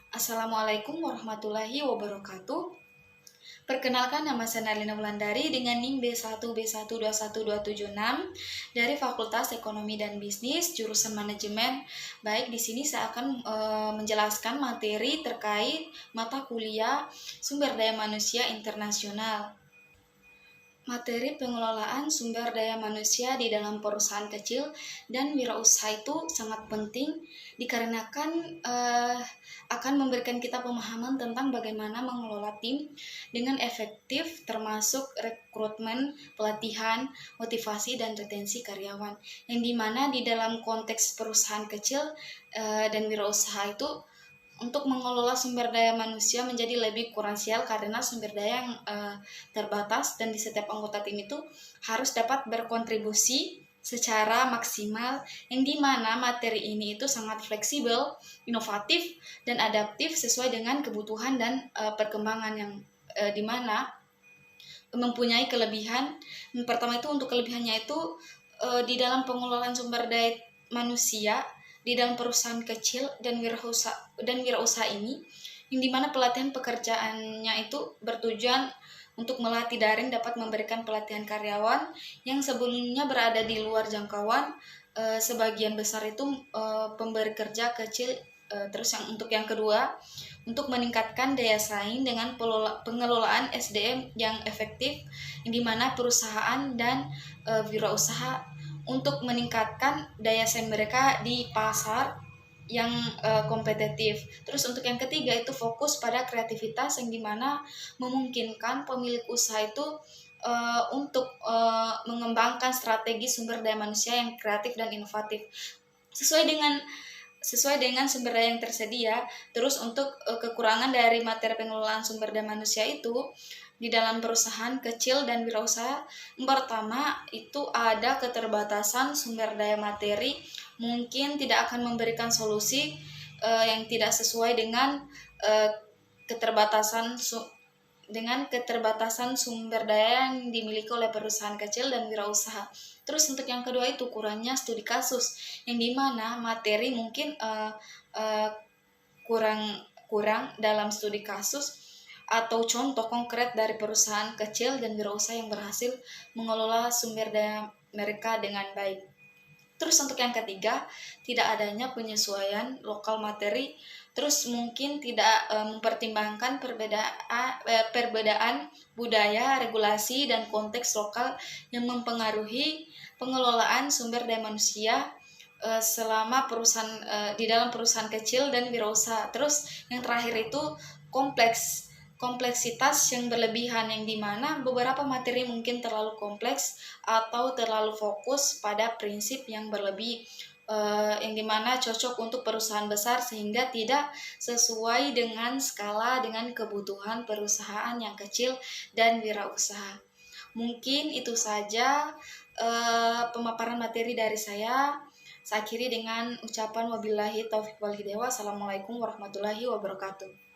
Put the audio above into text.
Assalamualaikum warahmatullahi wabarakatuh. Perkenalkan, nama saya Narlina Wulandari dengan NIM B1B1212766 dari Fakultas Ekonomi dan Bisnis jurusan Manajemen. Baik, di sini saya akan menjelaskan materi terkait mata kuliah Sumber Daya Manusia Internasional. Materi pengelolaan sumber daya manusia di dalam perusahaan kecil dan wirausaha itu sangat penting dikarenakan akan memberikan kita pemahaman tentang bagaimana mengelola tim dengan efektif, termasuk rekrutmen, pelatihan, motivasi, dan retensi karyawan. Yang dimana di dalam konteks perusahaan kecil dan wirausaha itu untuk mengelola sumber daya manusia menjadi lebih krusial karena sumber daya yang terbatas dan di setiap anggota tim itu harus dapat berkontribusi secara maksimal, yang dimana materi ini itu sangat fleksibel, inovatif, dan adaptif sesuai dengan kebutuhan dan perkembangan yang dimana mempunyai kelebihan. Yang pertama itu untuk kelebihannya itu di dalam pengelolaan sumber daya manusia di dalam perusahaan kecil dan wirausaha ini, yang dimana pelatihan pekerjaannya itu bertujuan untuk melatih daring dapat memberikan pelatihan karyawan yang sebelumnya berada di luar jangkauan sebagian besar itu pemberi kerja kecil. Terus untuk yang kedua, untuk meningkatkan daya saing dengan pengelolaan SDM yang efektif, yang dimana perusahaan dan wirausaha untuk meningkatkan daya saing mereka di pasar yang kompetitif. Terus untuk yang ketiga itu fokus pada kreativitas, yang dimana memungkinkan pemilik usaha itu untuk mengembangkan strategi sumber daya manusia yang kreatif dan inovatif sesuai dengan sumber daya yang tersedia. Terus untuk kekurangan dari materi pengelolaan sumber daya manusia itu di dalam perusahaan kecil dan wirausaha, yang pertama itu ada keterbatasan sumber daya materi, mungkin tidak akan memberikan solusi yang tidak sesuai dengan keterbatasan sumber daya yang dimiliki oleh perusahaan kecil dan wirausaha. Terus untuk yang kedua itu kurangnya studi kasus, yang dimana materi mungkin kurang dalam studi kasus atau contoh konkret dari perusahaan kecil dan wirausaha yang berhasil mengelola sumber daya mereka dengan baik. Terus untuk yang ketiga, tidak adanya penyesuaian lokal materi, terus mungkin tidak mempertimbangkan perbedaan budaya, regulasi, dan konteks lokal yang mempengaruhi pengelolaan sumber daya manusia selama di dalam perusahaan kecil dan wirausaha. Terus yang terakhir itu kompleksitas yang berlebihan, yang dimana beberapa materi mungkin terlalu kompleks atau terlalu fokus pada prinsip yang berlebih, yang dimana cocok untuk perusahaan besar sehingga tidak sesuai dengan skala dengan kebutuhan perusahaan yang kecil dan wirausaha. Mungkin itu saja pemaparan materi dari saya. Saya akhiri dengan ucapan wabillahi taufiq wal hidayah. Wassalamualaikum warahmatullahi wabarakatuh.